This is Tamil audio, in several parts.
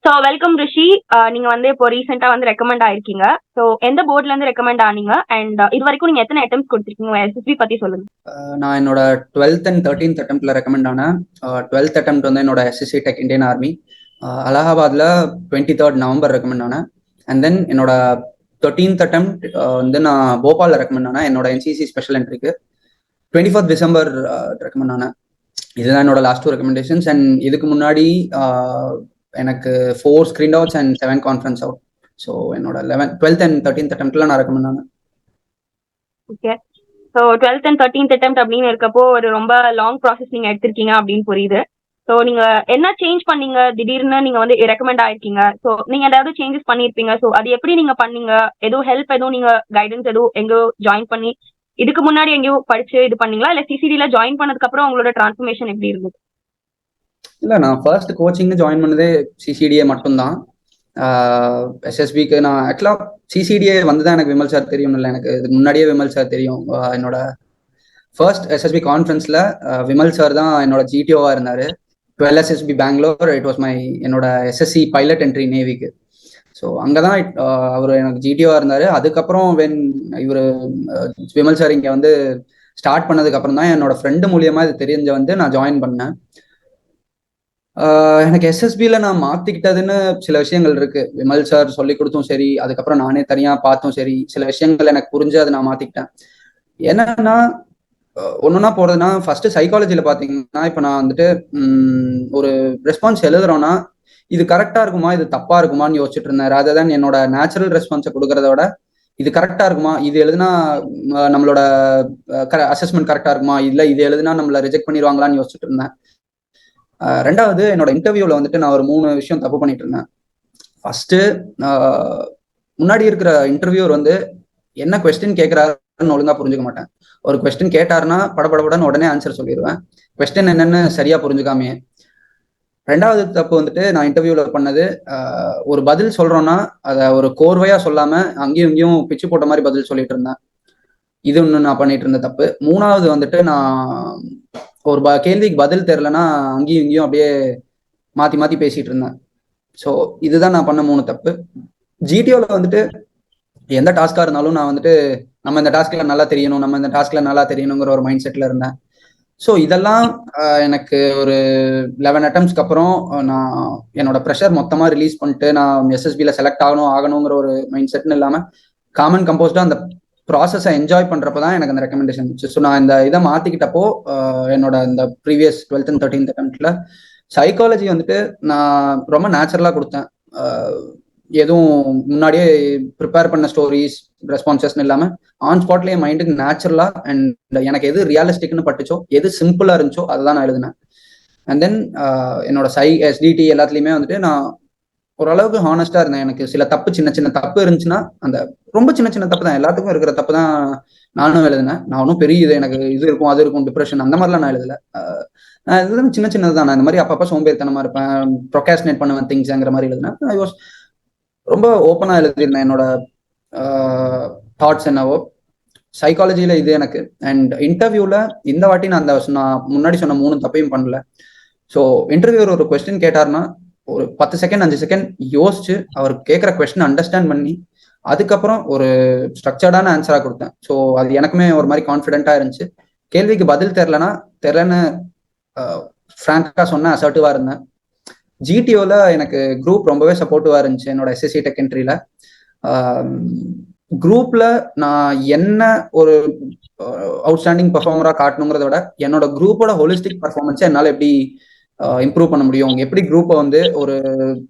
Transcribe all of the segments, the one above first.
ஸோ வெல்கம் ரிஷி. நீங்க வந்து இப்போ ரீசெண்டா வந்து ரெக்கமெண்ட் ஆயிருக்கீங்க. ஸோ எந்த போர்ட்ல இருந்து ரெக்கமெண்ட் ஆனீங்க அண்ட் இது வரைக்கும் நீங்க எத்தனை அட்டெம்ப்ட் கொடுத்துருக்கீங்க? எஸ்எஸ்பி பத்தி சொல்லுங்க. நான் என்னோட 12th and 13th அட்டெம்ப்ட்ல ரெக்கமெண்ட் ஆனேன். 12th அட்டெம்ப்ட் வந்து என்னோட எஸ்எஸ்சி டெக் இந்தியன் ஆர்மி அலகாபாத்ல 23rd நவம்பர் ரெக்கமெண்ட் ஆனேன். அண்ட் தென் என்னோட 13th அட்டெம்ப்ட் வந்து நான் போபாலில் ரெக்கமெண்ட் ஆனேன். என்னோட என்சிசி ஸ்பெஷல் என்ட்ரிக்கு 24th டிசம்பர் ரெக்கமெண்ட் ஆனேன். இதுதான் என்னோட லாஸ்ட் 2 ரெக்கமெண்டேஷன்ஸ். அண்ட் இதுக்கு முன்னாடி எனக்கு 4 screen outs and 7 conference out. So என்னோட 12th and 13th அட்டெம்ப்ட்ல நான் ரெக்கமெண்ட் ஆனேன். Okay. So 12th and 13th attempt அப்படின்னு இருக்கப்போ ஒரு ரொம்ப லாங் ப்ராசஸ் நீங்க எடுத்திருக்கீங்க அப்படின்னு புரியுது. ஸோ நீங்க என்ன சேஞ்ச் பண்ணீங்க? திடீர்னு நீங்க வந்து ரெக்கமெண்ட் ஆயிருக்கீங்க. ஸோ நீங்க ஏதாவது சேஞ்சஸ் பண்ணிருப்பீங்க. ஸோ அது எப்படி நீங்க பண்ணீங்க? எதுவும் ஹெல்ப், எதுவும் நீங்க கைடன்ஸ் எதுவும் எங்கேயோ ஜாயின் பண்ணி இதுக்கு முன்னாடி எங்கேயோ படிச்சு இது பண்ணீங்களா? இல்ல சிசிடில ஜாயின் பண்ணதுக்கு அப்புறம் உங்களோட டிரான்ஸ்ஃபர்மேஷன் எப்படி இருந்தது? இல்லை, நான் ஃபர்ஸ்ட் கோச்சிங் ஜாயின் பண்ணதே சிசிடிஏ மட்டும்தான். எஸ்எஸ்பிக்கு நான் ஆக்சுவலாக சிசிடிஏ வந்து தான் எனக்கு விமல் சார் தெரியும். இல்லை, எனக்கு இதுக்கு முன்னாடியே விமல் சார் தெரியும். என்னோட ஃபர்ஸ்ட் எஸ்எஸ்பி கான்ஃபரன்ஸில் விமல் சார் தான் என்னோட ஜிடிஓவாக இருந்தார். 12 எஸ்எஸ்பி பெங்களூர். இட் வாஸ் என்னோட எஸ்எஸ்சி பைலட் என்ட்ரி நேவிக்கு. ஸோ அங்கே தான் அவர் எனக்கு ஜிடிஓவாக இருந்தார். அதுக்கப்புறம் இவர் விமல் சார் இங்கே வந்து ஸ்டார்ட் பண்ணதுக்கு அப்புறம் தான் என்னோட ஃப்ரெண்டு மூலியமா இது தெரிஞ்ச வந்து நான் ஜாயின் பண்ணேன். எனக்கு எஸ்எஸ்பியில் நான் மாற்றிக்கிட்டதுன்னு சில விஷயங்கள் இருக்கு. விமல் சார் சொல்லி கொடுத்தும் சரி, அதுக்கப்புறம் நானே தனியாக பார்த்தும் சரி, சில விஷயங்கள் எனக்கு புரிஞ்சு அதை நான் மாற்றிக்கிட்டேன். என்னன்னா, ஒன்றுனா போகிறதுனா ஃபர்ஸ்ட் சைக்காலஜியில் பார்த்தீங்கன்னா, இப்போ நான் வந்துட்டு ஒரு ரெஸ்பான்ஸ் எழுதுறோன்னா இது கரெக்டாக இருக்குமா, இது தப்பாக இருக்குமான்னு யோசிச்சுட்டு இருந்தேன். ராதர் தான் என்னோட நேச்சுரல் ரெஸ்பான்ஸை கொடுக்கறத விட இது கரெக்டாக இருக்குமா, இது எழுதுனா நம்மளோட அசஸ்மெண்ட் கரெக்டாக இருக்குமா, இல்லை இது எழுதுனா நம்மளை ரிஜெக்ட் பண்ணிடுவாங்களான்னு யோசிச்சுட்டு இருந்தேன். ரெண்டாவது, என்னோட இன்டர்வியூவில் வந்துட்டு நான் ஒரு 3 விஷயம் தப்பு பண்ணிட்டு இருந்தேன். ஃபர்ஸ்ட்டு, முன்னாடி இருக்கிற இன்டர்வியூர் வந்து என்ன கொஸ்டின் கேட்குறாருன்னு ஒழுங்காக புரிஞ்சுக்க மாட்டேன். ஒரு கொஸ்டின் கேட்டாருன்னா படபடபடன்னு உடனே ஆன்சர் சொல்லிடுவேன், கொஸ்டின் என்னன்னு சரியாக புரிஞ்சுக்காமையே. ரெண்டாவது தப்பு வந்துட்டு, நான் இன்டர்வியூவில் பண்ணது, ஒரு பதில் சொல்கிறோன்னா அதை ஒரு கோர்வையாக சொல்லாமல் அங்கேயும் இங்கேயும் பிச்சு போட்ட மாதிரி பதில் சொல்லிட்டு இருந்தேன். இது ஒன்று நான் பண்ணிட்டு இருந்த தப்பு. மூணாவது வந்துட்டு, நான் ஒரு கேள்விக்கு பதில் தெரிலனா அங்கேயும் இங்கேயும் அப்படியே மாற்றி மாற்றி பேசிகிட்டு இருந்தேன். ஸோ இதுதான் நான் பண்ண 3 தப்பு. ஜிடிஓவில் வந்துட்டு எந்த டாஸ்காக இருந்தாலும் நான் வந்துட்டு நம்ம இந்த டாஸ்கில் நல்லா தெரியணும், நம்ம இந்த டாஸ்கில் நல்லா தெரியணுங்கிற ஒரு மைண்ட் செட்டில் இருந்தேன். ஸோ இதெல்லாம் எனக்கு ஒரு 11 அட்டம்ஸ்க்கு அப்புறம் நான் என்னோட ப்ரெஷர் மொத்தமாக ரிலீஸ் பண்ணிட்டு நான் எஸ்எஸ்பியில் செலக்ட் ஆகணுங்கிற ஒரு மைண்ட் செட்னு இல்லாமல் காமன் கம்போஸ்டாக அந்த ப்ராசஸை என்ஜாய் பண்ணுறப்ப தான் எனக்கு அந்த ரெக்கமெண்டேஷன் இருந்துச்சு. ஸோ நான் இந்த இதை மாற்றிக்கிட்டப்போ என்னோட இந்த previous 12th and 13th அட்டெம்ப்ட்ல psychology வந்துட்டு நான் ரொம்ப நேச்சுரலாக கொடுத்தேன். எதுவும் முன்னாடியே ப்ரிப்பேர் பண்ண ஸ்டோரிஸ் ரெஸ்பான்சஸ்ன்னு இல்லாமல் ஆன் ஸ்பாட்லேயே மைண்டுக்கு நேச்சுரலாக அண்ட் எனக்கு எது ரியலிஸ்டிக்னு பட்டுச்சோ, எது சிம்பிளாக இருந்துச்சோ அதை தான் நான் எழுதினேன். அண்ட் தென் என்னோட எஸ்டிடி எல்லாத்துலேயுமே வந்துட்டு நான் ஓரளவுக்கு ஹானஸ்டாக இருந்தேன். எனக்கு சில தப்பு, சின்ன சின்ன தப்பு இருந்துச்சுன்னா, அந்த ரொம்ப சின்ன சின்ன தப்பு தான், எல்லாத்துக்கும் இருக்கிற தப்பு தான் நானும் எழுதினேன். நான் ஒன்றும் பெரிய இது எனக்கு இது இருக்கும் அது இருக்கும் டிப்ரெஷன் அந்த மாதிரிலாம் நான் எழுதலை. நான் எழுதுன சின்ன சின்னது தான். நான் இந்த மாதிரி அப்பப்போ சோம்பேறித்தனமாக இருப்பேன், ப்ரொகாஸ்டினேட் பண்ணுவேன் திங்ஸ்ங்கிற மாதிரி எழுதினேன். ஐ வாஸ் ரொம்ப ஓப்பனாக எழுதியிருந்தேன் என்னோட தாட்ஸ் என்னவோ. சைக்காலஜியில் இது எனக்கு. அண்ட் இன்டர்வியூவில் இந்த வாட்டி நான் முன்னாடி சொன்ன 3 தப்பையும் பண்ணல. ஸோ இன்டர்வியூர் ஒரு கொஸ்டின் கேட்டார்னா ஒரு 10 செகண்ட் 5 செகண்ட் யோசிச்சு அவர் கேட்குற கொஸ்டின் அண்டர்ஸ்டாண்ட் பண்ணி அதுக்கப்புறம் ஒரு ஸ்ட்ரக்சர்டான ஆன்சராக கொடுத்தேன். ஸோ அது எனக்குமே ஒரு மாதிரி கான்ஃபிடென்ட்டாக இருந்துச்சு. கேள்விக்கு பதில் தெரிலன்னு ஃப்ராங்காக சொன்னேன், அசர்ட்டிவாக இருந்தேன். ஜிடிஓவில் எனக்கு குரூப் ரொம்பவே சப்போர்ட்டிவாக இருந்துச்சு. என்னோட எஸ்எஸ்சி டெக் என்ட்ரியில் குரூப்பில் நான் என்ன ஒரு அவுட்ஸ்டாண்டிங் பர்ஃபார்மராக காட்டணுங்கிறத விட என்னோட குரூப்போட ஹோலிஸ்டிக் பர்ஃபார்மன்ஸை என்னால் எப்படி இம்ப்ரூவ் பண்ண முடியும், எப்படி குரூப்பை வந்து ஒரு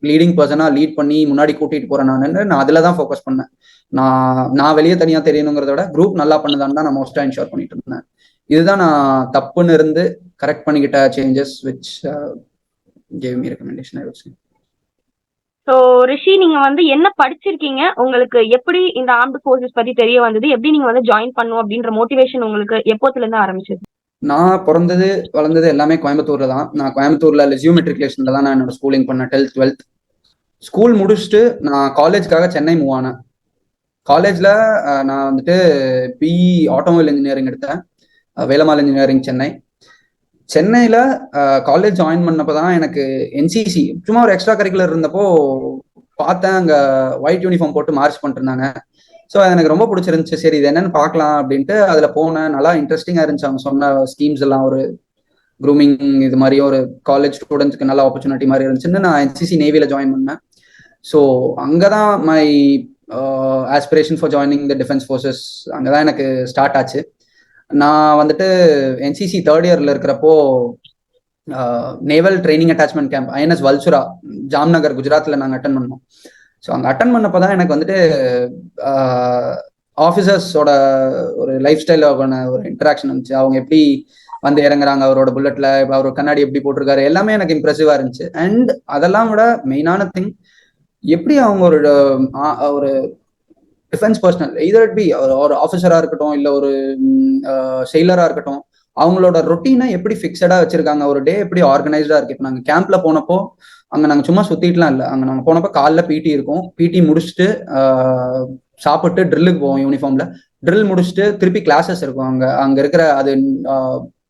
லீடிங் பர்சனாக லீட் பண்ணி முன்னாடி கூட்டிகிட்டு போகிறேன் நான் அதில் தான் ஃபோக்கஸ் பண்ணேன். நான் வெளியே தனியாக தெரியணுங்கிறத விட குரூப் நல்லா பண்ணுதான்னு தான் நான் மோஸ்ட்டாக என்ஷோர் பண்ணிட்டு இருந்தேன். இதுதான் நான் தப்புன்னு இருந்து கரெக்ட் பண்ணிக்கிட்ட changes which gave me recommendation, I would say. So Rishi, நீங்க வந்து என்ன படிச்சிருக்கீங்க? உங்களுக்கு எப்படி இந்த ஆர்ம்டு ஃபோர்ஸஸ் பத்தி தெரிய வந்தது? எப்படி நீங்க வந்து ஜாயின் பண்ணும் அப்படின்ற மோட்டிவேஷன் உங்களுக்கு எப்போத்துல இருந்து ஆரம்பிச்சது? நான் பிறந்தது வளர்ந்தது எல்லாமே கோயம்புத்தூர்ல தான். நான் கோயம்புத்தூர்ல லெஸ்யூ மெட்ரிகுலேஷன்ல தான் நான் என்னோட ஸ்கூலிங் பண்ணேன். 10th 12th ஸ்கூல் முடிச்சுட்டு நான் காலேஜ்க்காக சென்னை மூவ் ஆனேன். காலேஜ்ல நான் வந்துட்டு பிஇ ஆட்டோமொபைல் இன்ஜினியரிங் எடுத்தேன், வேலம்மாள் இன்ஜினியரிங் சென்னை. சென்னையில காலேஜ் ஜாயின் பண்ணப்பதான் எனக்கு என்சிசி சும்மா ஒரு எக்ஸ்ட்ரா கரிக்குலர் இருந்தப்போ பார்த்தேன். அங்க ஒயிட் யூனிஃபார்ம் போட்டு மார்ச் பண்ணிட்டு இருந்தாங்க. ஸோ எனக்கு ரொம்ப பிடிச்சிருந்துச்சு. சரி இது என்னன்னு பார்க்கலாம் அப்படின்ட்டு அதுல போனேன். நல்லா இன்ட்ரெஸ்டிங்கா இருந்துச்சு அவங்க சொன்ன ஸ்கீம்ஸ் எல்லாம். ஒரு க்ரூமிங் இது மாதிரி ஒரு காலேஜ் ஸ்டூடெண்ட்ஸ்க்கு நல்ல ஆப்பர்ச்சுனிட்டி மாதிரி இருந்துச்சுன்னு நான் என்சிசி நேவில ஜாயின் பண்ணேன். ஸோ அங்கதான் my aspiration for joining the defence forces அங்கதான் எனக்கு ஸ்டார்ட் ஆச்சு. நான் வந்துட்டு என்சிசி தேர்ட் இயர்ல இருக்கிறப்போ naval training attachment camp INS Valsura Jamnagar குஜராத்ல நாங்கள் அட்டன் பண்ணோம். ஸோ அங்கே அட்டன் பண்ணப்போ தான் எனக்கு வந்துட்டு ஆஃபீஸர்ஸோட ஒரு லைஃப் ஸ்டைலோட ஒரு இன்டராக்ஷன் இருந்துச்சு. அவங்க எப்படி வந்து இறங்குறாங்க, அவரோட புல்லட்ல அவர் கண்ணாடி எப்படி போட்டிருக்காரு, எல்லாமே எனக்கு இம்ப்ரெசிவா இருந்துச்சு. அண்ட் அதெல்லாம் விட மெயினான திங், எப்படி அவங்க ஒரு டிஃபென்ஸ் பர்சனல் இதர் இட் பி ஒரு ஆஃபீஸரா இருக்கட்டும் இல்லை ஒரு செயலரா இருக்கட்டும், அவங்களோட ரொட்டீனை எப்படி ஃபிக்ஸடா வச்சிருக்காங்க, ஒரு டே எப்படி ஆர்கனைஸ்டா இருக்கு. இப்போ நாங்கள் கேம்ப்ல போனப்போ அங்கே நாங்கள் சும்மா சுத்திட்டுலாம் இல்லை. அங்கே நாங்கள் போனப்போ காலைல பிடி இருக்கும். பிடி முடிச்சுட்டு சாப்பிட்டு ட்ரில்லுக்கு போவோம் யூனிஃபார்ம்ல. ட்ரில் முடிச்சுட்டு திருப்பி கிளாஸஸ் இருக்கும். அங்கே இருக்கிற அது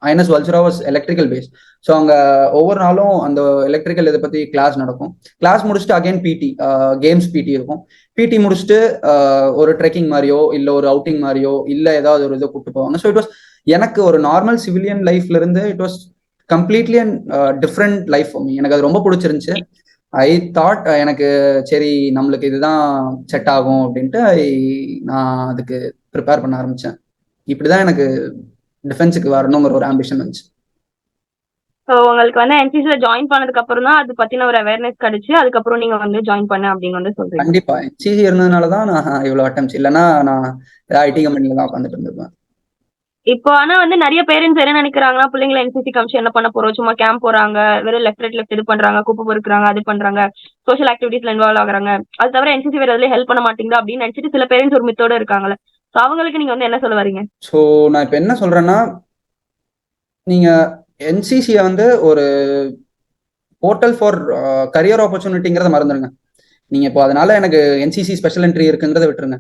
INS Valsura was electrical base. So அங்கே ஒவ்வொரு நாளும் அந்த எலக்ட்ரிக்கல் இதை பற்றி கிளாஸ் நடக்கும். கிளாஸ் முடிச்சுட்டு அகைன் பிடி கேம்ஸ் பிடி இருக்கும். பிடி முடிச்சுட்டு ஒரு ட்ரெக்கிங் மாதிரியோ இல்லை ஒரு அவுட்டிங் மாதிரியோ இல்லை ஏதாவது ஒரு இதை கூப்பிட்டு போவாங்க. ஸோ இட் வாஸ் எனக்கு ஒரு நார்மல் சிவிலியன் லைஃப்ல இருந்து it was completely and different life. எனக்கு அது ரொம்ப பிடிச்சிருந்துச்சு. ஐ தாட் எனக்கு சரி நம்மளுக்கு இதுதான் செட் ஆகும் அப்படின்ட்டு நான் அதுக்கு ப்ரிப்பேர் பண்ண ஆரம்பிச்சேன். இப்படிதான் எனக்கு டிஃபென்ஸுக்கு வரணுங்கிற ஒரு ஆம்பிஷன் வந்துச்சு. ஸோ உங்களுக்கு வந்து என்சிசில ஜாயின் பண்ணதுக்கு அப்புறம் தான் அது பத்தின ஒரு அவேர்னஸ் கிடைச்சு அதுக்கப்புறம் நீங்க வந்து ஜாயின் பண்ண அப்படின்னு வந்து சொல்றீங்க. கண்டிப்பா என்சிசி இருந்ததுனாலதான் நான் இவ்வளவு அட்டம்ஸ். இல்லைன்னா நான் ஐடி கம்பெனில தான் உட்காந்துட்டு இருந்திருப்பேன். இப்போ ஆனா வந்து நிறைய பேரண்ட்ஸ் என்ன நினைக்கிறாங்கன்னா, பிள்ளைங்களை என்சிசி காமிச்சு என்ன பண்ண போறோம், சும்மா கேம்ப் போறாங்க, வெறும் லெஃப்ட் இது பண்றாங்க, குப்பை பொறுக்குறாங்க, அது பண்றாங்க, சோஷியல் ஆக்டிவிட்டிஸ்ல இன்வால்வ் ஆகுறாங்க, அது தவிர என்சிசி வேற எதுலயும் ஹெல்ப் பண்ண மாட்டேங்குது அப்படின்னு நினைச்சிட்டு சில பேரண்ட்ஸ் ஒரு மித்தோட இருக்காங்கல்ல. ஸோ அவங்களுக்கு நீங்க வந்து என்ன சொல்ல வரீங்க? ஸோ நான் இப்போ என்ன சொல்றேன்னா, நீங்க என்சிசியை வந்து ஒரு போர்ட்டல் ஃபார் கரியர் ஆப்பர்ச்சுனிட்டிங்கிறத மறந்துடுங்க. நீங்க இப்போ அதனால எனக்கு என்சிசி ஸ்பெஷல் என்ட்ரி இருக்குங்கிறத விட்டுருங்க.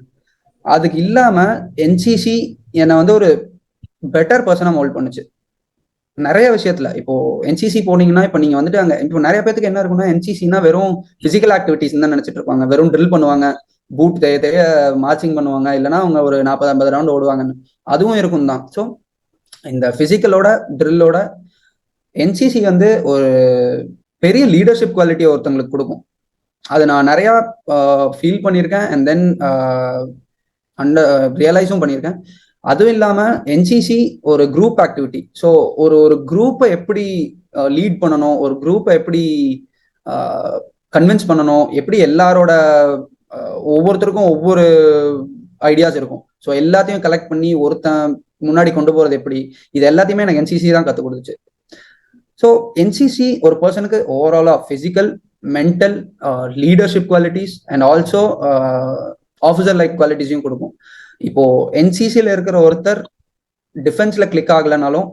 அதுக்கு இல்லாம என்சிசி என்னை வந்து ஒரு பெட்டர் பர்சனா மோல்ட் பண்ணுச்சு நிறைய விஷயத்துல. இப்போ என்சிசி போனீங்கன்னா இப்போ நீங்க வந்துட்டு அங்க இப்போ நிறைய பேருக்கு என்ன இருக்குன்னா, என்சிசினா வெறும் பிசிக்கல் ஆக்டிவிட்டிஸ் தான் நினைச்சிட்டு இருப்பாங்க. வெறும் ட்ரில் பண்ணுவாங்க, பூட் தேய மார்ச்சிங் பண்ணுவாங்க, இல்லைன்னா அவங்க ஒரு 40-50 ரவுண்ட் ஓடுவாங்கன்னு. அதுவும் இருக்கும் தான். ஸோ இந்த பிசிக்கலோட ட்ரில்லோட என்சிசி வந்து ஒரு பெரிய லீடர்ஷிப் குவாலிட்டியை ஒருத்தவங்களுக்கு கொடுக்கும். அது நான் நிறையா ஃபீல் பண்ணியிருக்கேன். அண்ட் தென் ரியலைஸும் பண்ணியிருக்கேன். அதுவும் இல்லாமல் என்சிசி ஒரு குரூப் ஆக்டிவிட்டி. ஸோ ஒரு குரூப்பை எப்படி லீட் பண்ணணும், ஒரு குரூப்பை எப்படி கன்வின்ஸ் பண்ணணும், எப்படி எல்லாரோட ஒவ்வொருத்தருக்கும் ஒவ்வொரு ஐடியாஸ் இருக்கும். ஸோ எல்லாத்தையும் கலெக்ட் பண்ணி ஒருத்தன் முன்னாடி கொண்டு போகிறது எப்படி, இது எல்லாத்தையுமே எனக்கு என்சிசி தான் கற்றுக் கொடுத்துச்சு. ஸோ என்சிசி ஒரு பர்சனுக்கு ஓவராலாக physical, mental, leadership qualities and also officer like குவாலிட்டிஸையும் கொடுக்கும். இப்போ என்சிசியில் இருக்கிற ஒருத்தர் டிஃபென்ஸ்ல கிளிக் ஆகலைனாலும்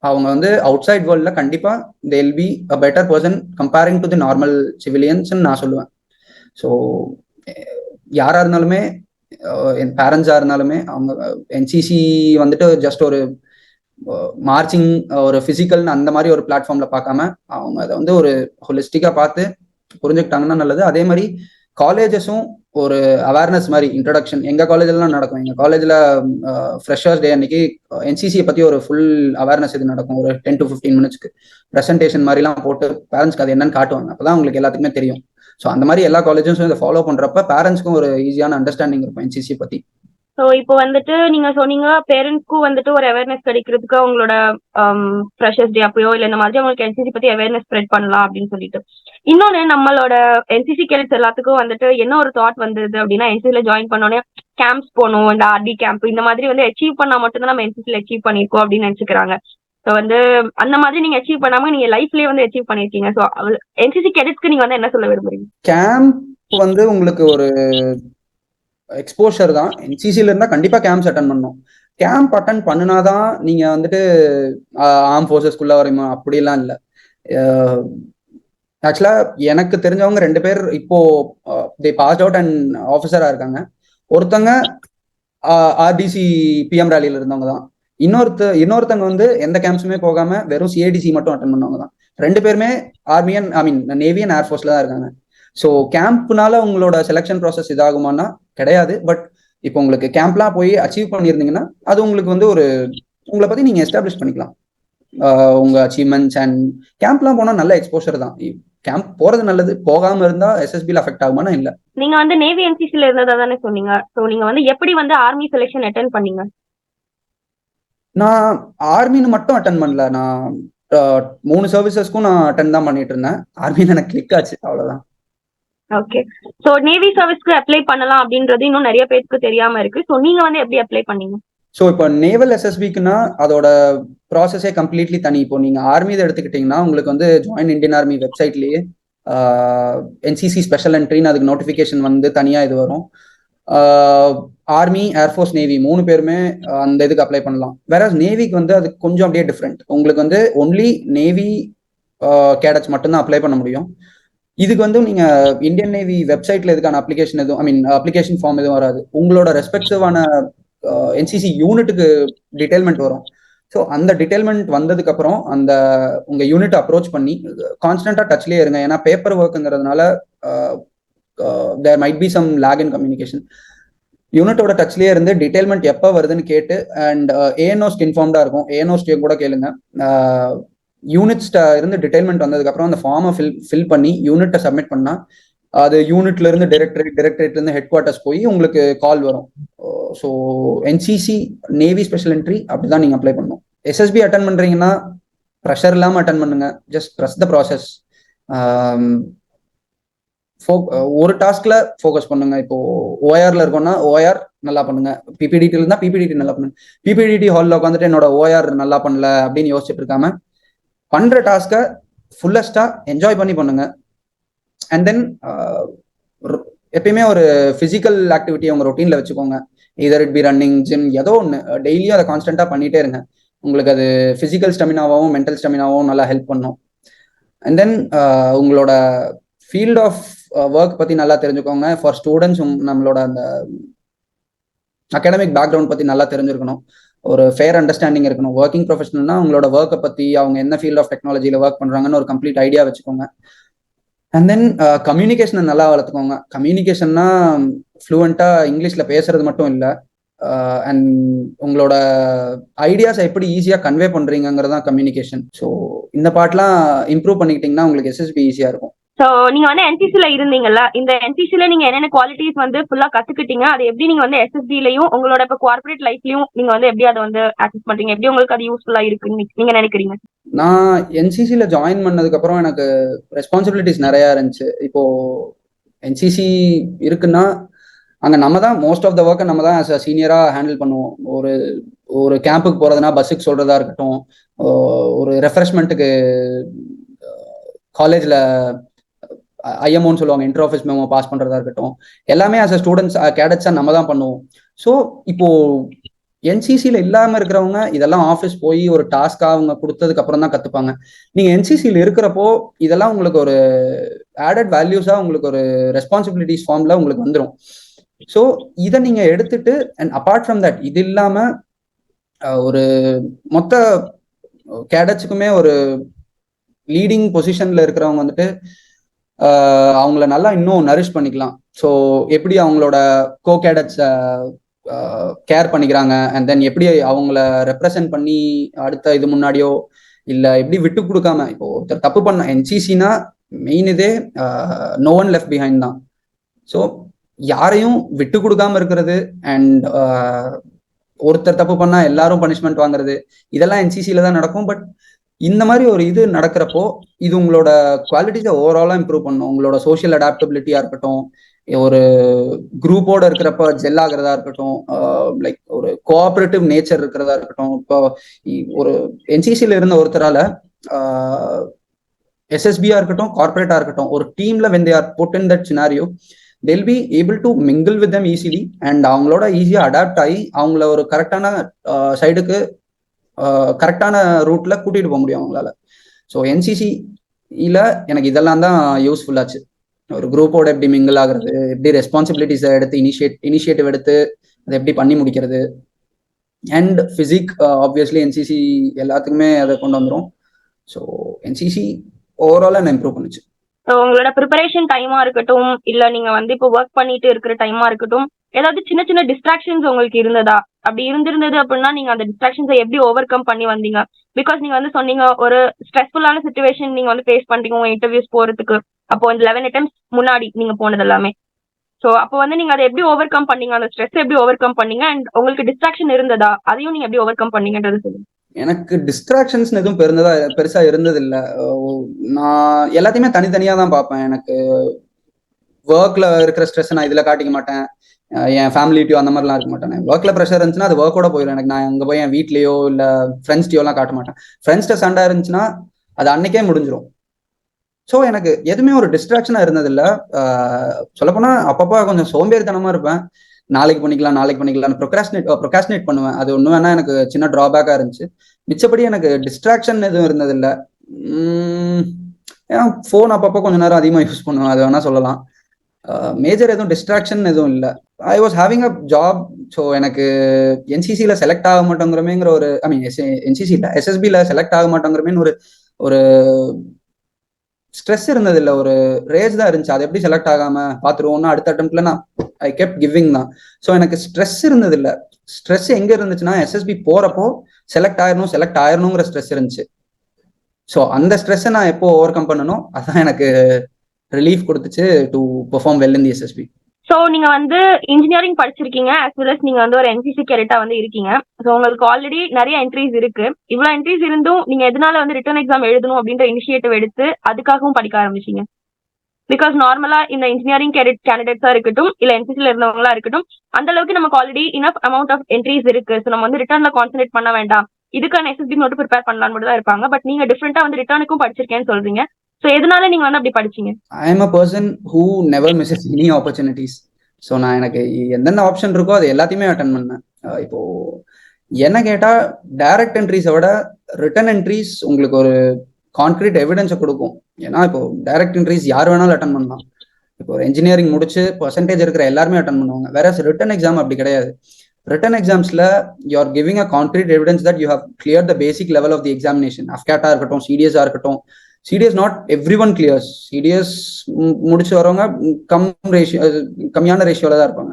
அவங்க வந்து அவுட் சைட் வேர்ல்ட்ல கண்டிப்பா they will be a better person comparing to the normal civilians நான் சொல்லுவேன். ஸோ யாரா இருந்தாலுமே, என் பேரண்ட்ஸா இருந்தாலுமே, அவங்க என்சிசி வந்துட்டு ஜஸ்ட் ஒரு மார்ச்சிங் ஒரு பிசிக்கல்னு அந்த மாதிரி ஒரு பிளாட்ஃபார்ம்ல பார்க்காம அவங்க அதை வந்து ஒரு ஹோலிஸ்டிக்கா பார்த்து புரிஞ்சுக்கிட்டாங்கன்னா நல்லது. அதே மாதிரி காலேஜஸும் ஒரு அவேர்னஸ் மாதிரி இன்ட்ரடக்ஷன் எங்க காலேஜ்லாம் நடக்கும். எங்க காலேஜ்ல ஃப்ரெஷர்ஸ் டே அன்னைக்கு என்சிசியை பத்தி ஒரு ஃபுல் அவேர்னஸ் இது நடக்கும். ஒரு 10 to 15 மினிட்ஸ்க்கு ப்ரெசன்டேஷன் மாதிரிலாம் போட்டு பேரண்ட்ஸ்க்கு அது என்னன்னு காட்டுவாங்க. அப்பதான் உங்களுக்கு எல்லாத்துக்குமே தெரியும். ஸோ அந்த மாதிரி எல்லா காலேஜஸும் இதை ஃபாலோ பண்றப்ப பேரண்ட்ஸ்க்கும் ஒரு ஈஸியான அண்டர்ஸ்டாண்டிங் இருக்கும் என்சிசி பத்தி. ஸோ இப்போ வந்துட்டு நீங்க சொன்னீங்க பேரண்ட்ஸ்க்கும் வந்துட்டு ஒரு அவேர்னஸ் கிடைக்கிறதுக்கு அவங்களோட ஃப்ரெஷர்ஸ் டே அப்பயோ இல்லை இந்த மாதிரி அவங்களுக்கு என்சிசி பத்தி அவேர்னஸ் ஸ்ப்ரெட் பண்ணலாம் அப்படின்னு சொல்லிட்டு. இன்னொன்னு நம்மளோட என்சிசி கேடட்ஸ் எல்லாத்துக்கும் வந்துட்டு என்ன ஒரு தாட் வந்தது அப்படின்னா, என்சிசில ஜாயின் பண்ணோன்னே கேம்ப்ஸ் போகணும், இந்த ஆர்டி கேம்ப் இந்த மாதிரி வந்து அச்சீவ் பண்ணா மட்டும்தான் நம்ம என்சிசில அச்சீவ் பண்ணிருக்கோம் அப்படின்னு நினைச்சுக்கிறாங்க. ஸோ வந்து அந்த மாதிரி நீங்க அச்சீவ் பண்ணாம நீங்க லைஃப்லயே வந்து அச்சீவ் பண்ணிருக்கீங்க. ஸோ என்சிசி கேடட்ஸ்க்கு நீங்க வந்து என்ன சொல்ல விரும்புறீங்க? கேம்ப் வந்து உங்களுக்கு ஒரு எக்ஸ்போஷர் தான். என்சிசில இருந்தா கண்டிப்பா கேம்ப்ஸ் அட்டன் பண்ணணும். கேம்ப் அட்டன் பண்ணினாதான் நீங்க வந்துட்டு ஆர்ம் ஃபோர்ஸஸ்குள்ள வரையுமா அப்படிலாம் இல்லை. ஆக்சுவலா எனக்கு தெரிஞ்சவங்க 2 பேர் இப்போ தே பாஸ்ட் அவுட் அண்ட் ஆஃபீஸரா இருக்காங்க. ஒருத்தங்க ஆர்டிசி பிஎம் ரேலியில இருந்தவங்க தான், இன்னொருத்தங்க வந்து எந்த கேம்ப்ஸுமே போகாம வெறும் சிஐடிசி மட்டும் அட்டன் பண்ணவங்க தான். 2 பேருமே ஆர்மியன் நேவி அண்ட் ஏர்ஃபோர்ஸ்ல தான் இருக்காங்க. ஸோ கேம்ப்னால உங்களோட செலெக்ஷன் ப்ராசஸ் இதாகுமானா கிடையாது. பட் இப்போ உங்களுக்கு கேம்ப்லாம் போய் அச்சீவ் பண்ணியிருந்தீங்கன்னா அது உங்களுக்கு வந்து உங்களை பத்தி நீங்க எஸ்டாப்ளிஷ் பண்ணிக்கலாம். உங்க அச்சீவ்மெண்ட்ஸ் அண்ட் கேம்ப்லாம் போனா நல்ல எக்ஸ்போஷர் தான். கேம்ப் போறது நல்லது, போகாம இருந்தா எஸ்எஸ்பில அஃபெக்ட் ஆகுமானா இல்ல. நீங்க வந்து நேவி என்சிசில இருந்ததா தானே சொன்னீங்க. சோ நீங்க வந்து எப்படி வந்து ஆர்மி செலெக்ஷன் அட்டென்ட் பண்ணீங்க? நான் ஆர்மின்னு மட்டும் அட்டன் பண்ணல. நான் 3 சர்வீசஸ்க்கும் நான் அட்டன் தான் பண்ணிட்டு இருந்தேன். ஆர்மின்னு எனக்கு கிளிக் ஆச்சு, அவ்வளவுதான். ஓகே. சோ நேவி சர்வீஸ்க்கு அப்ளை பண்ணலாம் அப்படின்றது இன்னும் நிறைய பேருக்கு தெரியாம இருக்கு. சோ நீங்க வந்து எப்படி அப்ளை பண்ணீங்க? ஸோ இப்போ நேவல் எஸ்எஸ்பிக்குன்னா அதோட ப்ராசஸே கம்ப்ளீட்லி தனி. இப்போ நீங்க ஆர்மி இதை எடுத்துக்கிட்டீங்கன்னா உங்களுக்கு வந்து ஜாயின் இந்தியன் ஆர்மி வெப்சைட்லயே என்சிசி ஸ்பெஷல் என்ட்ரின்னு அதுக்கு நோட்டிஃபிகேஷன் வந்து தனியா இது வரும். ஆர்மி, ஏர்ஃபோர்ஸ், நேவி 3 பேருமே அந்த இதுக்கு அப்ளை பண்ணலாம். வேற நேவிக்கு வந்து அது கொஞ்சம் அப்படியே டிஃப்ரெண்ட். உங்களுக்கு வந்து ஒன்லி நேவி கேடட்ஸ் மட்டும்தான் அப்ளை பண்ண முடியும். இதுக்கு வந்து நீங்க இந்தியன் நேவி வெப்சைட்ல இதுக்கான அப்ளிகேஷன் எதுவும் அப்ளிகேஷன் ஃபார்ம் எதுவும் வராது. உங்களோட ரெஸ்பெக்டிவான என்சிசி யூனிட்டுக்கு டீடைல்மெண்ட் வரும். ஸோ அந்த டீடைல்மெண்ட் வந்ததுக்கு அப்புறம் அந்த உங்க யூனிட் அப்ரோச் பண்ணி கான்ஸ்டன்டா டச்லயே இருங்க. ஏன்னா பேப்பர் ஒர்க்குங்கிறதுனால there might be some lag in communication. யூனிட்டோட டச்லயே இருந்து டீடைல்மெண்ட் எப்போ வருதுன்னு கேட்டு அண்ட் ஏஎன்ஓஸ்ட் இன்ஃபார்ம்டா இருக்கும். ஏஎன்ஓஸ்ட் கூட கேளுங்க. யூனிட்ஸ்ட இருந்து டீடைல்மெண்ட் வந்ததுக்கு அப்புறம் அந்த ஃபார்மை ஃபில் பண்ணி யூனிட்டை சப்மிட் பண்ணா அது யூனிட்ல இருந்து டைரக்டரேட்ல இருந்து ஹெட் குவார்ட்டர்ஸ் போய் உங்களுக்கு கால் வரும். So NCC navy special entry அப்படிதான் நீங்க அப்ளை பண்ணணும். எஸ்எஸ்பி அட்டன் பண்றீங்கன்னா ப்ரெஷர் இல்லாம அட்டன் பண்ணுங்க. Just trust the process. ஒரு டாஸ்க்ல ஃபோக்கஸ் பண்ணுங்க. இப்போ ஓஆர்ல இருக்கோம்னா ஓஆர் நல்லா பண்ணுங்க. பிபிடிடி இருந்தா பிபிடிடி நல்லா பண்ணுங்க. பிபிடிடி ஹாலில் உட்காந்துட்டு என்னோட ஓஆர் நல்லா பண்ணல அப்படின்னு யோசிச்சுட்டு இருக்காம பண்ற டாஸ்கை ஃபுல்லஸ்டா என்ஜாய் பண்ணி பண்ணுங்க. அண்ட் தென் எப்பயுமே ஒரு பிசிக்கல் ஆக்டிவிட்டி உங்க ரொட்டீன்ல வச்சுக்கோங்க. இதர் இட் பி ரன்னிங், ஜிம், ஏதோ ஒன்று டெய்லியும் அதை கான்ஸ்டன்டா பண்ணிட்டே இருங்க. உங்களுக்கு அது பிசிக்கல் ஸ்டெமினாவும் மென்டல் ஸ்டெமினாவும் நல்லா ஹெல்ப் பண்ணும். அண்ட் தென் உங்களோட ஃபீல்ட் ஆஃப் ஒர்க் பத்தி நல்லா தெரிஞ்சுக்கோங்க. ஃபார் ஸ்டூடெண்ட்ஸ் நம்மளோட அந்த அகாடமிக் பேக்ரவுண்ட் பத்தி நல்லா தெரிஞ்சிருக்கணும். ஒரு ஃபேர் அண்டர்ஸ்டாண்டிங் இருக்கணும். ஒர்க்கிங் ப்ரொஃபஷனல்னா உங்களோட ஒர்க்கை பத்தி அவங்க என்ன ஃபீல்ட் ஆஃப் டெக்னாலஜியில் ஒர்க் பண்றாங்கன்னு ஒரு கம்ப்ளீட் ஐடியா வச்சுக்கோங்க. அண்ட் தென் கம்யூனிகேஷனை நல்லா வளர்த்துக்கோங்க. கம்யூனிகேஷன்னா ஃப்ளூவெண்டா இங்கிலீஷ்ல பேசுறது மட்டும் இல்லை, அண்ட் உங்களோட ஐடியாஸை எப்படி ஈஸியாக கன்வே பண்றீங்கிறதான் கம்யூனிகேஷன். ஸோ இந்த பார்ட்லாம் இம்ப்ரூவ் பண்ணிக்கிட்டீங்கன்னா உங்களுக்கு எஸ்எஸ்பி ஈஸியா இருக்கும். சோ நீங்க வந்து என்சிசில இருந்தீங்கல்ல, இந்த என்சிசில நீங்க என்னென்ன குவாலிட்டிஸ் வந்து ஃபுல்லா கத்துக்கிட்டீங்க, அது எப்படி நீங்க வந்து எஸ்எஸ்பிலையும் உங்களோட இப்போ கார்பரேட் லைஃப்லயும் நீங்க வந்து எப்படி அதை வந்து ஆக்சஸ் பண்றீங்க, எப்படி உங்களுக்கு அது யூஸ்ஃபுல்லா இருக்குன்னு நீங்க நினைக்கிறீங்க? நான் என்சிசில ஜாயின் பண்ணதுக்கு அப்புறம் எனக்கு ரெஸ்பான்சிபிலிட்டிஸ் நிறைய இருந்துச்சு. இப்போ என்சிசி இருக்குன்னா அங்க நம்ம தான் மோஸ்ட் ஆஃப் த ஒர்க்கை நம்ம தான் ஆஸ் அ சீனியரா ஹேண்டில் பண்ணுவோம். ஒரு ஒரு கேம்புக்கு போறதுனா பஸ்ஸுக்கு சொல்றதா இருக்கட்டும், ஒரு ரெஃப்ரெஷ்மெண்ட்டுக்கு காலேஜ்ல ஐஎம்ஓன்னு சொல்லுவாங்க, இன்டர் ஆஃபீஸ் மெமோ பாஸ் பண்றதா இருக்கட்டும், எல்லாமே ஆஸ் அ ஸ்டூடெண்ட்ஸ் கேடட்ஸா நம்ம தான் பண்ணுவோம். ஸோ இப்போ என்சிசியில் இல்லாம இருக்கிறவங்க இதெல்லாம் ஆஃபீஸ் போய் ஒரு டாஸ்கா அவங்க கொடுத்ததுக்கு அப்புறம் தான் கத்துப்பாங்க. நீங்க என்சிசியில் இருக்கிறப்போ இதெல்லாம் உங்களுக்கு ஒரு ஆடட் வேல்யூஸா உங்களுக்கு ஒரு ரெஸ்பான்சிபிலிட்டிஸ் ஃபார்ம்ல உங்களுக்கு வந்துடும். ஸோ இதை நீங்க எடுத்துட்டு அண்ட் அப்பார்ட் ஃப்ரம் தட் இது இல்லாம ஒரு மொத்த கேடட்ஸுக்குமே ஒரு லீடிங் பொசிஷன்ல இருக்கிறவங்க வந்துட்டு அவங்கள நல்லா இன்னும் நரிஷ் பண்ணிக்கலாம். ஸோ எப்படி அவங்களோட கோ கேடட்ஸ் கேர் பண்ணிக்கிறாங்க அண்ட் தென் எப்படி அவங்கள ரெப்ரசன்ட் பண்ணி அடுத்த இது முன்னாடியோ இல்லை எப்படி விட்டு கொடுக்காம, இப்போ ஒருத்தர் தப்பு பண்ண என்சிசினா மெயின் இதே நோ ஒன் லெஃப்ட் பிஹைண்ட் தான். ஸோ யாரையும் விட்டு கொடுக்காம இருக்கிறது அண்ட் ஒருத்தர் தப்பு பண்ணா எல்லாரும் பனிஷ்மெண்ட் வாங்குறது இதெல்லாம் என்சிசியில தான் நடக்கும். பட் இந்த மாதிரி ஒரு இது நடக்கிறப்போ இது உங்களோட குவாலிட்டிஸை ஓவராலா இம்ப்ரூவ் பண்ணும். உங்களோட சோஷியல் அடாப்டபிலிட்டியா இருக்கட்டும், ஒரு குரூப்போட இருக்கிறப்ப ஜெல் ஆகிறதா இருக்கட்டும், லைக் ஒரு கோஆபரேட்டிவ் நேச்சர் இருக்கிறதா இருக்கட்டும். இப்போ ஒரு என்சிசியில இருந்த ஒருத்தரால எஸ்எஸ்பியா இருக்கட்டும் கார்பரேட்டா இருக்கட்டும் ஒரு டீம்ல when they are put in that scenario they'll be able to mingle with them easily and அவங்களோட ஈஸியா அடாப்ட் ஆகி அவங்கள ஒரு கரெக்டான சைடுக்கு கரெக்டான ரூட்ல கூட்டிட்டு போக முடியும் அவங்களால. ஸோ என்சிசியில எனக்கு இதெல்லாம் தான் யூஸ்ஃபுல் ஆச்சு. ஒரு குரூப்போட எப்படி மிங்கிள் ஆகுறது, எப்படி ரெஸ்பான்சிபிலிட்டிஸை எடுத்து இனிஷியேட்டிவ் எடுத்து அதை எப்படி பண்ணி முடிக்கிறது, அண்ட் ஃபிசிக் ஆப்வியஸ்லி என்சிசி எல்லாத்துக்குமே அதை கொண்டு வந்துடும். ஸோ என்சிசி ஓவராலாக என்ன இம்ப்ரூவ் பண்ணுச்சு. ஸோ உங்களோட ப்ரிப்பரேஷன் டைமா இருக்கட்டும், இல்ல நீங்க வந்து இப்போ ஒர்க் பண்ணிட்டு இருக்கிற டைமா இருக்கட்டும், ஏதாவது சின்ன சின்ன டிஸ்ட்ராக்ஷன்ஸ் உங்களுக்கு இருந்ததா? அப்படி இருந்திருந்தது அப்படின்னா நீங்க அந்த டிஸ்ட்ராக்ஷன்ஸை எப்படி ஓவர் கம் பண்ணி வந்தீங்க? பிகாஸ் நீங்க வந்து சொன்னீங்க ஒரு ஸ்ட்ரெஸ்ஃபுல்லான சுச்சுவேஷன் நீங்க வந்து ஃபேஸ் பண்றீங்க உங்க இன்டர்வியூஸ் போறதுக்கு. அப்போ இந்த 11 அட்டெம்ப்ஸ் முன்னாடி நீங்க போனது எல்லாமே. ஸோ அப்போ வந்து நீங்க அதை எப்படி ஓவர் கம் பண்ணீங்க? அந்த ஸ்ட்ரெஸ் எப்படி ஓவர் கம் பண்ணீங்க? அண்ட் உங்களுக்கு டிஸ்ட்ராக்ஷன் இருந்ததா? அதையும் நீங்க எப்படி ஓவர் கம் பண்ணீங்கன்றது சொல்லுங்க. எனக்கு டிஸ்ட்ராக்ஷன்ஸ் எதுவும் பெருசா இருந்தது இல்லை. நான் எல்லாத்தையுமே தனித்தனியா தான் பார்ப்பேன். எனக்கு ஒர்க்ல இருக்கிற ஸ்ட்ரெஸ் நான் இதுல காட்டிக்க மாட்டேன். என் ஃபேமிலிட்டியோ அந்த மாதிரிலாம் இருக்க மாட்டேன். ஒர்க்ல ப்ரெஷர் இருந்துச்சுன்னா அது ஒர்க்கோட போயிடும். எனக்கு நான் அங்கே போய் என் வீட்லயோ இல்ல ஃப்ரெண்ட்ஸ்டையோலாம் காட்ட மாட்டேன். ஃப்ரெண்ட்ஸ்ட சண்டை இருந்துச்சுன்னா அது அன்னைக்கே முடிஞ்சிடும். ஸோ எனக்கு எதுவுமே ஒரு டிஸ்ட்ராக்ஷனா இருந்ததில்ல. சொல்லப்போனா அப்பப்போ கொஞ்சம் சோம்பேறித்தனமா இருப்பேன். நாளைக்கு பண்ணிக்கலாம் ப்ரொக்ராஸ்டினேட் பண்ணுவேன். அது ஒன்று வேணா எனக்கு சின்ன டிராபேக்கா இருந்துச்சு. மிச்சப்படி எனக்கு டிஸ்ட்ராக்ஷன் எதுவும் இருந்ததில்லை. ஏன்னா ஃபோன் அப்பப்போ கொஞ்ச நேரம் அதிகமாக யூஸ் பண்ணுவேன், அது வேணா சொல்லலாம். மேஜர் எதுவும் டிஸ்ட்ராக்ஷன் எதுவும் இல்லை. I was having a job. So எனக்கு என்சிசியில செலக்ட் ஆக மாட்டோங்கிறமேங்கிற ஒரு ஐ மீன் என்சிசியில் எஸ்எஸ்பியில் செலக்ட் ஆக மாட்டோங்கிறமேன்னு ஒரு ஸ்ட்ரெஸ் இருந்தது இல்லை, ஒரு ரேஜ் தான் இருந்துச்சு. அது எப்படி செலக்ட் ஆகாம பார்த்துருவோம்னா அடுத்த அட்டம்ப்ட்ல நான் ஐ கெப்ட் கிவிங் தான். ஸோ எனக்கு ஸ்ட்ரெஸ் இருந்தது இல்லை. ஸ்ட்ரெஸ் எங்க இருந்துச்சுன்னா எஸ்எஸ்பி போறப்போ செலக்ட் ஆயிரணுங்கிற ஸ்ட்ரெஸ் இருந்துச்சு. ஸோ அந்த ஸ்ட்ரெஸ்ஸை நான் எப்போ ஓவர் கம் பண்ணணும் அதான் எனக்கு ரிலீஃப் கொடுத்துச்சு to perform well in the SSB. So நீங்க வந்து இன்ஜினியரிங் படிச்சிருக்கீங்க, as well as நீங்க வந்து ஒரு என்சிசி கேடட்டா வந்து இருக்கீங்க. ஸோ உங்களுக்கு ஆல்ரெடி நிறைய என்ட்ரிஸ் இருக்கு. இவ்வளவு என்ட்ரிஸ் இருந்தும் நீங்க எதனால வந்து ரிட்டர்ன் எக்ஸாம் எழுதணும் அப்படின்ற இனிஷியேட்டிவ் எடுத்து அதுக்காகவும் படிக்க ஆரம்பிச்சீங்க? பிகாஸ் நார்மலா இந்த இன்ஜினியரிங் கேண்டிடேட்ஸா இருக்கட்டும் இல்ல என்சிசில இருந்தவங்களா இருக்கட்டும், அந்த அளவுக்கு நமக்கு already enough amount of entries இருக்கு. ஸோ நம்ம வந்து ரிட்டர்ன்ல கான்சென்ட்ரேட் பண்ண வேண்டாம், இதுக்கான எஸ்எஸ்பி மட்டும் ப்ரிப்பேர் பண்ணலாம்னு மட்டும் தான் இருப்பாங்க. பட் நீங்க டிஃப்ரெண்டா வந்து ரிட்டர்னுக்கும் படிச்சிருக்கேன்னு சொல்றீங்க. ஸோ எதனால நீங்க வந்து அப்படி படிச்சீங்க? I am a person who never misses any opportunities. So நான் எனக்கு எந்தெந்த ஆப்ஷன் இருக்கோ அது எல்லாத்தையுமே அட்டன் பண்ணேன். இப்போ என்ன கேட்டா டைரக்ட் என்ட்ரிஸை விட ரிட்டன் என்ட்ரிஸ் உங்களுக்கு ஒரு கான்கிரீட் எவிடன்ஸை கொடுக்கும். ஏன்னா இப்போ டைரக்ட் என்ட்ரிஸ் யார் வேணாலும் அட்டன் பண்ணலாம். இப்போ இன்ஜினியரிங் முடிச்சு பர்சன்டேஜ் இருக்கிற எல்லாருமே அட்டன் பண்ணுவாங்க. வேற ரிட்டன் எக்ஸாம் அப்படி கிடையாது. ரிட்டன் எக்ஸாம்ஸ்ல you are giving a concrete evidence that you have clear the basic level of the examination. அஃப்கேட்டா இருக்கட்டும், சிடிஎஸ்ஆ இருக்கட்டும். CDS not every one clears. CDS முடிச்சு வரவங்க கம்மியான ரேஷியோல தான் இருப்பாங்க.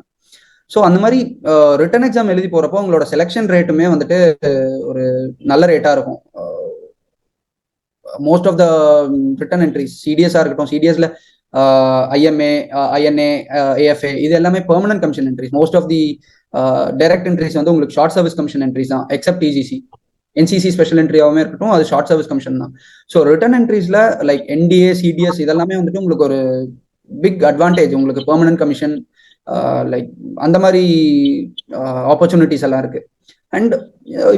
ஸோ அந்த மாதிரி ரிட்டன் எக்ஸாம் எழுதி போறப்போ உங்களோட செலெக்ஷன் ரேட்டுமே வந்துட்டு ஒரு நல்ல ரேட்டா இருக்கும். Most of the written entries சிடிஎஸ்ஆ இருக்கட்டும், சிடிஎஸ்ல ஐஎம்ஏ, ஐஎன்ஏ, ஏஎஃப்ஏ இது எல்லாமே permanent commission entries. Most of the direct entries வந்து உங்களுக்கு ஷார்ட் சர்வீஸ் கமிஷன் என்ட்ரிஸ் தான், எக்ஸப்ட் டிஜிசி. என்சிசி ஸ்பெஷல் என்ட்ரியாவுமே இருக்கட்டும், அது ஷார்ட் சர்வீஸ் கமிஷன் தான். ஸோ ரிட்டன் என்ட்ரிஸ்ல லைக் என்டிஏ, சிடிஎஸ் இதெல்லாமே வந்துட்டு உங்களுக்கு ஒரு பிக் அட்வான்டேஜ். உங்களுக்கு பெர்மனன்ட் கமிஷன் லைக் அந்த மாதிரி ஆப்பர்ச்சுனிட்டிஸ் எல்லாம் இருக்கு. அண்ட்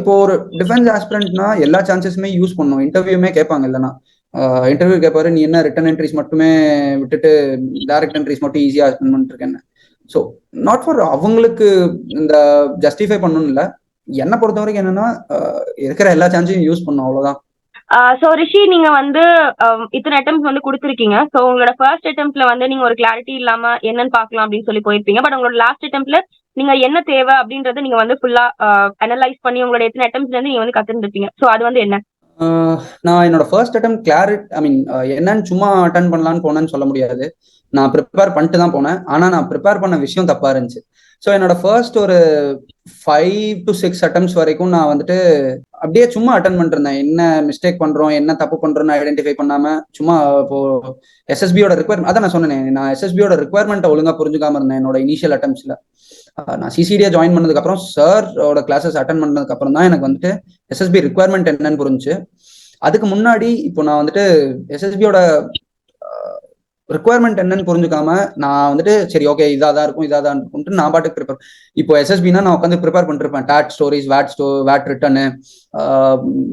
இப்போ ஒரு டிஃபென்ஸ் ஆஸ்பிரண்ட்னா எல்லா சான்சஸுமே யூஸ் பண்ணும். இன்டர்வியூமே கேட்பாங்க. இல்லைன்னா இன்டர்வியூ கேட்பாரு, நீ என்ன ரிட்டன் என்ட்ரிஸ் மட்டுமே விட்டுட்டு டைரக்ட் என்ட்ரிஸ் மட்டும் ஈஸியா பண்ணிட்டு இருக்கேன்னு. ஸோ நாட் ஃபார் அவங்களுக்கு இந்த ஜஸ்டிஃபை பண்ணணும் இல்லை, என்னை பொறுத்த வரைக்கும் என்னன்னா இருக்கிற எல்லா சான்ஸையும் யூஸ் பண்ணும், அவ்வளவுதான். ஸோ ரிஷி, நீங்க வந்து இத்தனை அட்டெம்ப்ட் வந்து கொடுத்துருக்கீங்க. ஸோ உங்களோட ஃபர்ஸ்ட் அட்டெம்ப்ட்ல வந்து நீங்க ஒரு கிளாரிட்டி இல்லாம என்னன்னு பார்க்கலாம் அப்படின்னு சொல்லி போயிருப்பீங்க. பட் உங்களோட லாஸ்ட் அட்டெம்ப்ட்ல நீங்க என்ன தேவை அப்படின்றத நீங்க வந்து ஃபுல்லா அனலைஸ் பண்ணி உங்களோட எத்தனை அட்டெம்ப்ட்ல இருந்து நீங்க வந்து கத்துருந்துருப்பீங்க. ஸோ அது வந்து என்ன? நான் என்னோட ஃபர்ஸ்ட் அட்டெம்ப்ட் கிளாரிட்டி ஐ மீன் என்னன்னு சும்மா அட்டன் பண்ணலான்னு போனேன்னு சொல்ல முடியாது. நான் ப்ரிப்பேர் பண்ணிட்டு தான் போனேன். ஆனால் நான் ப்ரிப்பேர் பண்ண விஷயம் தப்பா இருந்துச்சு. ஸோ என்னோட ஃபர்ஸ்ட் ஒரு 5 to 6 அட்டெம்ப்ட்ஸ் வரைக்கும் நான் வந்துட்டு அப்படியே சும்மா அட்டன் பண்ணிட்டு இருந்தேன். என்ன மிஸ்டேக் பண்றோம், என்ன தப்பு பண்றோம்னு ஐடென்டிஃபை பண்ணாம சும்மா. இப்போ எஸ்எஸ்பியோட ரிக்வயர்மெண்ட் அதான் நான் சொன்னேன், நான் எஸ்எஸ்பியோட ரிக்வயர்மெண்ட்டை ஒழுங்கா புரிஞ்சுக்காம இருந்தேன் என்னோட இனிஷியல் அட்டெம்ப்ட்ஸ்ல. நான் சிசிடியா ஜாயின் பண்ணதுக்கு அப்புறம் சாரோட கிளாஸஸ் அட்டன் பண்ணதுக்கு அப்புறம் தான் எனக்கு வந்துட்டு எஸ்எஸ்பி ரிக்வயர்மெண்ட் என்னன்னு புரிஞ்சு. அதுக்கு முன்னாடி இப்போ நான் வந்துட்டு எஸ்எஸ்பியோட ரிக்வயர்மெண்ட் என்னன்னு புரிஞ்சுக்காம நான் வந்துட்டு சரி ஓகே இதாதான் இருக்கும்ட்டு நான் பாட்டுக்கு ப்ரிப்பேர். இப்போ எஸ்எஸ்பினா நான் உட்காந்து ப்ரிப்பேர் பண்ணிருப்பேன். டாட் ஸ்டோரிஸ், வேட் ரிட்டர்னு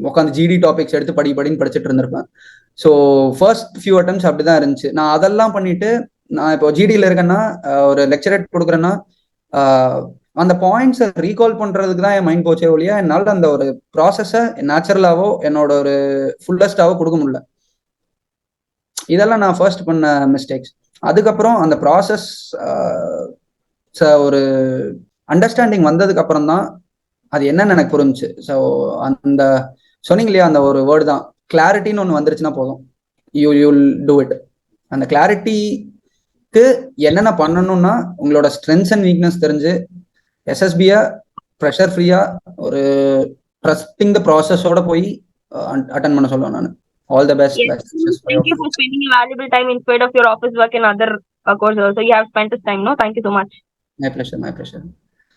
உட்காந்து ஜிடி டாபிக்ஸ் எடுத்து படின்னு படிச்சுட்டு இருந்திருப்பேன். ஸோ ஃபர்ஸ்ட் ஃபியூ அட்டெம்ப்ட்ஸ் அப்படிதான் இருந்துச்சு. நான் அதெல்லாம் பண்ணிட்டு நான் இப்போ ஜிடியில் இருக்கேன்னா ஒரு லெக்சரேட் கொடுக்குறேன்னா அந்த பாயிண்ட்ஸை ரீகால் பண்றதுக்கு தான் என் மைண்ட் போச்சே ஒழிய என்னால் அந்த ஒரு ப்ராசஸை நேச்சுரலாவோ என்னோட ஒரு ஃபுல்லஸ்டாவோ கொடுக்க முடியல. இதெல்லாம் நான் ஃபர்ஸ்ட் பண்ண மிஸ்டேக்ஸ். அதுக்கப்புறம் அந்த ப்ராசஸ் ஒரு அண்டர்ஸ்டாண்டிங் வந்ததுக்கு அப்புறம் தான் அது என்னன்னு எனக்கு புரிஞ்சுச்சு. ஸோ அந்த சொன்னீங்க இல்லையா, அந்த ஒரு வேர்டு தான் கிளாரிட்டின்னு ஒன்று வந்துருச்சுன்னா போதும், யூல் டூ இட். அந்த கிளாரிட்டிக்கு என்னென்ன பண்ணணும்னா உங்களோட ஸ்ட்ரென்த்ஸ் அண்ட் வீக்னஸ் தெரிஞ்சு எஸ்எஸ்பியா ப்ரெஷர் ஃப்ரீயா ஒரு ட்ரஸ்டிங் த ப்ராசஸோட போய் அட்டன் பண்ண சொல்லுவேன் நான். All the best. Yes. Thank you for spending your valuable time in spite of your office work and other courses also. You have spent this time, no? Thank you so much. My pleasure, my pleasure.